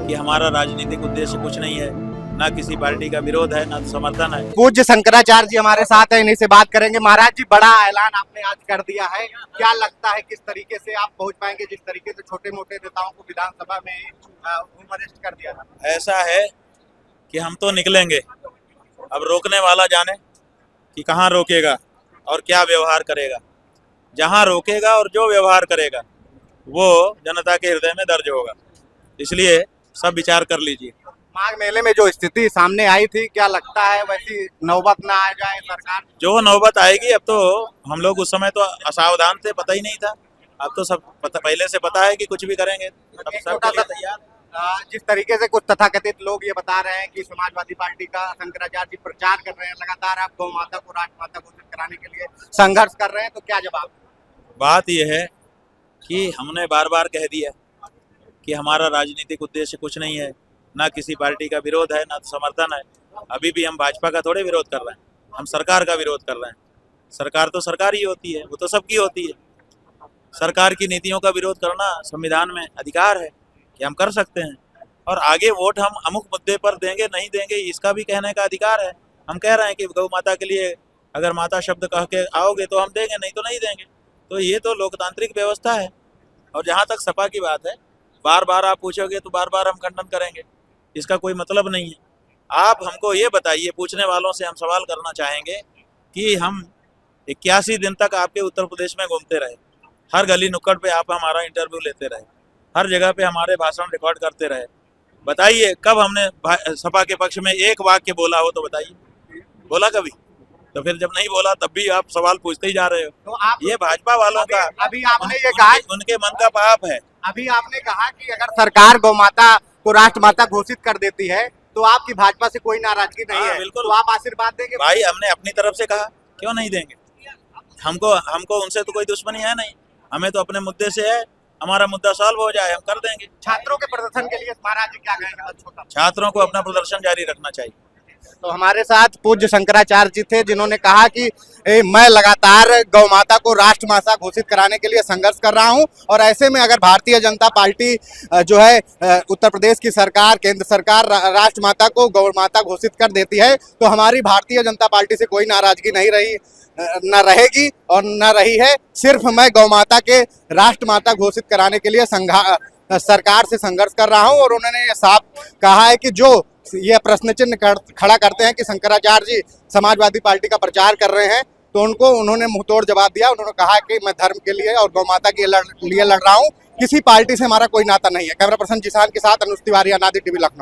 कि हमारा राजनीतिक उद्देश्य कुछ नहीं है, ना किसी पार्टी का विरोध है, ना समर्थन है। पूज्य शंकराचार्य जी हमारे साथ हैं, इन्हीं से बात करेंगे। महाराज जी, बड़ा ऐलान आपने आज कर दिया है, क्या लगता है किस तरीके से आप पहुंच पाएंगे, जिस तरीके से छोटे मोटे नेताओं को विधानसभा में होम अरेस्ट कर दिया था? ऐसा है कि हम तो निकलेंगे, अब रोकने वाला जाने कि कहाँ रोकेगा और क्या व्यवहार करेगा। जहाँ रोकेगा और जो व्यवहार करेगा वो जनता के हृदय में दर्ज होगा, इसलिए सब विचार कर लीजिए। माघ मेले में जो स्थिति सामने आई थी, क्या लगता है वैसी नौबत ना आ जाए सरकार? जो नौबत आएगी, अब तो हम लोग उस समय तो असावधान थे, पता ही नहीं था। अब तो सब पहले से पता है कि कुछ भी करेंगे, अब एक सब छोटा के लिए सा तैयार। जिस तरीके से कुछ तथाकथित लोग ये बता रहे हैं कि समाजवादी पार्टी का शंकराचार्य जी प्रचार कर रहे हैं, लगातार आप गौ माता को राष्ट्रमाता घोषित कराने के लिए संघर्ष कर रहे हैं, तो क्या जवाब? बात यह है कि हमने बार बार कह दिया कि हमारा राजनीतिक उद्देश्य कुछ नहीं है, ना किसी पार्टी का विरोध है, ना समर्थन है। अभी भी हम भाजपा का थोड़े विरोध कर रहे हैं, हम सरकार का विरोध कर रहे हैं। सरकार तो सरकार ही होती है, वो तो सबकी होती है। सरकार की नीतियों का विरोध करना संविधान में अधिकार है कि हम कर सकते हैं, और आगे वोट हम अमुक मुद्दे पर देंगे नहीं देंगे इसका भी कहने का अधिकार है। हम कह रहे हैं कि गौ माता के लिए अगर माता शब्द कह के आओगे तो हम देंगे, नहीं तो नहीं देंगे। तो ये तो लोकतांत्रिक व्यवस्था है। और जहाँ तक सपा की बात है, बार बार आप पूछोगे तो बार बार हम खंडन करेंगे, इसका कोई मतलब नहीं है। आप हमको ये बताइए, पूछने वालों से हम सवाल करना चाहेंगे कि हम 81 दिन तक आपके उत्तर प्रदेश में घूमते रहे, हर गली नुक्कड़ पे आप हमारा इंटरव्यू लेते रहे, हर जगह पे हमारे भाषण रिकॉर्ड करते रहे। बताइए कब हमने सपा के पक्ष में एक वाक्य बोला हो तो बताइए, बोला कभी? तो फिर जब नहीं बोला तब भी आप सवाल पूछते ही जा रहे हो। तो आप ये भाजपा वालों का अभी आपने ये कहा, उनके मन का पाप है। अभी आपने कहा कि अगर सरकार गौ माता को राष्ट्रमाता घोषित कर देती है तो आपकी भाजपा से कोई नाराजगी नहीं हाँ, है, बिल्कुल। तो आप आशीर्वाद देंगे? भाई हमने अपनी तरफ से कहा, क्यों नहीं देंगे? हमको उनसे तो कोई दुश्मनी है नहीं, हमें तो अपने मुद्दे से है, हमारा मुद्दा सॉल्व हो जाए हम कर देंगे। छात्रों के प्रदर्शन के लिए महाराज जी क्या कहेंगे? छोटा छात्रों को अपना प्रदर्शन जारी रखना चाहिए। तो हमारे साथ पूज्य शंकराचार्य जी थे, जिन्होंने कहा कि मैं लगातार गौ माता को राष्ट्रमाता घोषित कराने के लिए संघर्ष कर रहा हूं, और ऐसे में अगर भारतीय जनता पार्टी जो है उत्तर प्रदेश की सरकार, केंद्र सरकार राष्ट्रमाता को गौ माता घोषित कर देती है तो हमारी भारतीय जनता पार्टी से कोई नाराजगी नहीं रही, न रहेगी और न रही है। सिर्फ मैं गौ माता के राष्ट्रमाता घोषित कराने के लिए सरकार से संघर्ष कर रहा हूं। और उन्होंने ये साफ कहा है कि जो ये प्रश्न चिन्ह खड़ा करते हैं कि शंकराचार्य जी समाजवादी पार्टी का प्रचार कर रहे हैं, तो उन्होंने मुंहतोड़ जवाब दिया। उन्होंने कहा कि मैं धर्म के लिए और गौ माता के लिए लड़ रहा हूं, किसी पार्टी से हमारा कोई नाता नहीं है। कैमरा पर्सन जिसान के साथ अनुज तिवारी, अनादि टीवी, लखनऊ।